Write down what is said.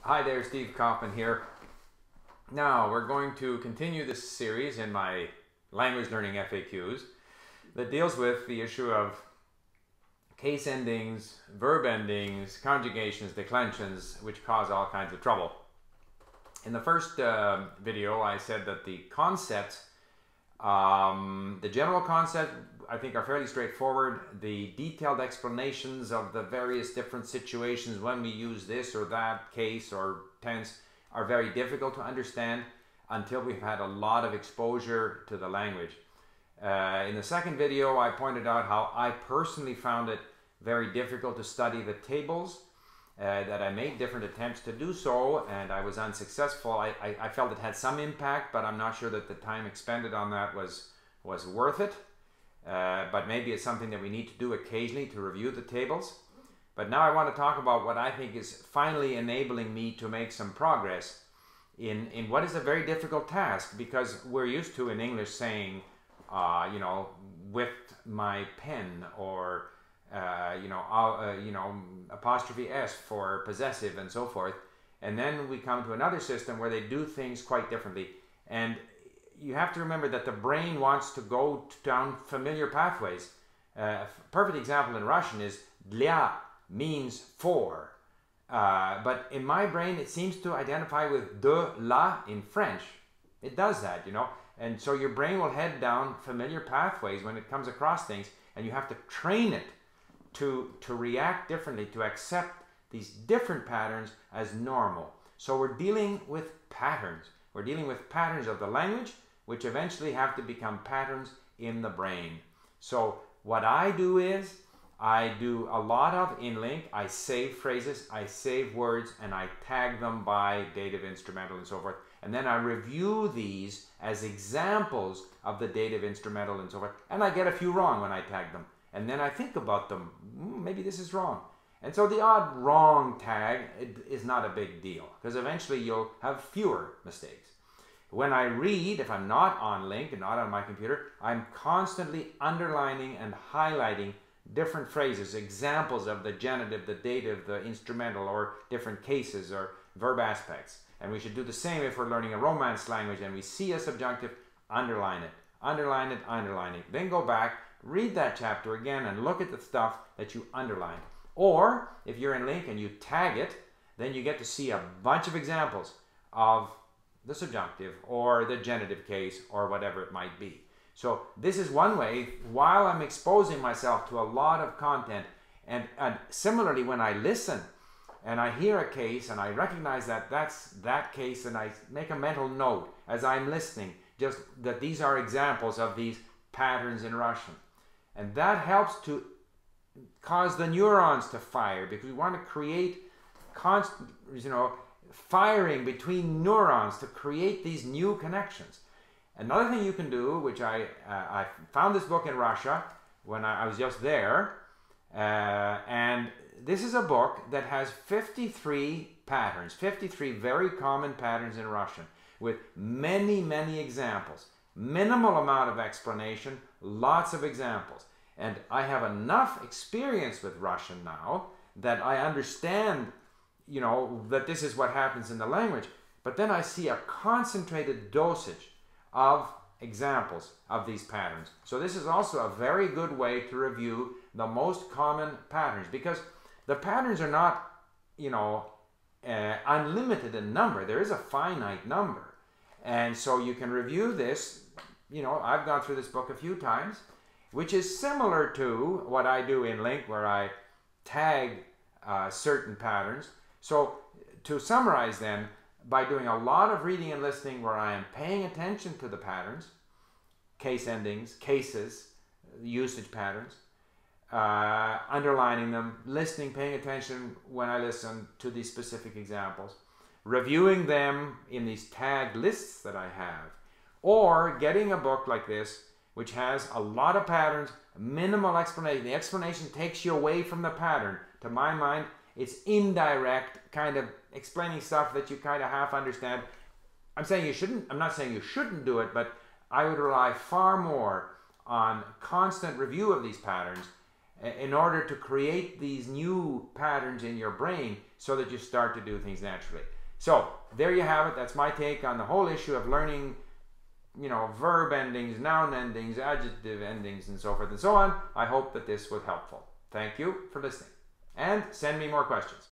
Hi there, Steve Kaufman here. Now, we're going to continue this series in my language learning FAQs that deals with the issue of case endings, verb endings, conjugations, declensions, which cause all kinds of trouble. In the first video, I said that the concepts, the general concepts, I think are fairly straightforward. The detailed explanations of the various different situations when we use this or that case or tense are very difficult to understand until we've had a lot of exposure to the language. In the second video, I pointed out how I personally found it very difficult to study the tables, that I made different attempts to do so and I was unsuccessful. I felt it had some impact, but I'm not sure that the time expended on that was worth it. But maybe it's something that we need to do occasionally to review the tables. But now I want to talk about what I think is finally enabling me to make some progress in what is a very difficult task, because we're used to in English saying, with my pen, or apostrophe S for possessive and so forth. And then we come to another system where they do things quite differently. And you have to remember that the brain wants to go down familiar pathways. A perfect example in Russian is "для" means for. But in my brain, it seems to identify with "de la" in French. It does that, And so your brain will head down familiar pathways when it comes across things, and you have to train it to react differently, to accept these different patterns as normal. So we're dealing with patterns. We're dealing with patterns of the language, which eventually have to become patterns in the brain. So what I do is, I do a lot of in link. I save phrases, I save words, and I tag them by dative, instrumental, and so forth. And then I review these as examples of the dative, instrumental, and so forth. And I get a few wrong when I tag them. And then I think about them, maybe this is wrong. And so the odd wrong tag is not a big deal, because eventually you'll have fewer mistakes. When I read, if I'm not on link and not on my computer, I'm constantly underlining and highlighting different phrases, examples of the genitive, the dative, the instrumental, or different cases or verb aspects. And we should do the same if we're learning a Romance language and we see a subjunctive, underline it, underline it, underline it. Then go back, read that chapter again and look at the stuff that you underlined. Or if you're in link and you tag it, then you get to see a bunch of examples of the subjunctive or the genitive case or whatever it might be. So this is one way, while I'm exposing myself to a lot of content, and similarly when I listen and I hear a case and I recognize that that's that case, and I make a mental note as I'm listening, just that these are examples of these patterns in Russian. And that helps to cause the neurons to fire, because we want to create constant, firing between neurons to create these new connections. Another thing you can do, which I found this book in Russia when I was just there, and this is a book that has 53 patterns, 53 very common patterns in Russian, with many, many examples, minimal amount of explanation, lots of examples. And I have enough experience with Russian now that I understand, that this is what happens in the language. But then I see a concentrated dosage of examples of these patterns. So this is also a very good way to review the most common patterns, because the patterns are not, unlimited in number. There is a finite number. And so you can review this. I've gone through this book a few times, which is similar to what I do in link, where I tag certain patterns. So to summarize then, by doing a lot of reading and listening where I am paying attention to the patterns, case endings, cases, usage patterns, underlining them, listening, paying attention when I listen to these specific examples, reviewing them in these tagged lists that I have, or getting a book like this which has a lot of patterns, minimal explanation. The explanation takes you away from the pattern. To my mind, it's indirect, kind of explaining stuff that you kind of half understand. I'm not saying you shouldn't do it, but I would rely far more on constant review of these patterns in order to create these new patterns in your brain so that you start to do things naturally. So there you have it. That's my take on the whole issue of learning, verb endings, noun endings, adjective endings, and so forth and so on. I hope that this was helpful. Thank you for listening, and send me more questions.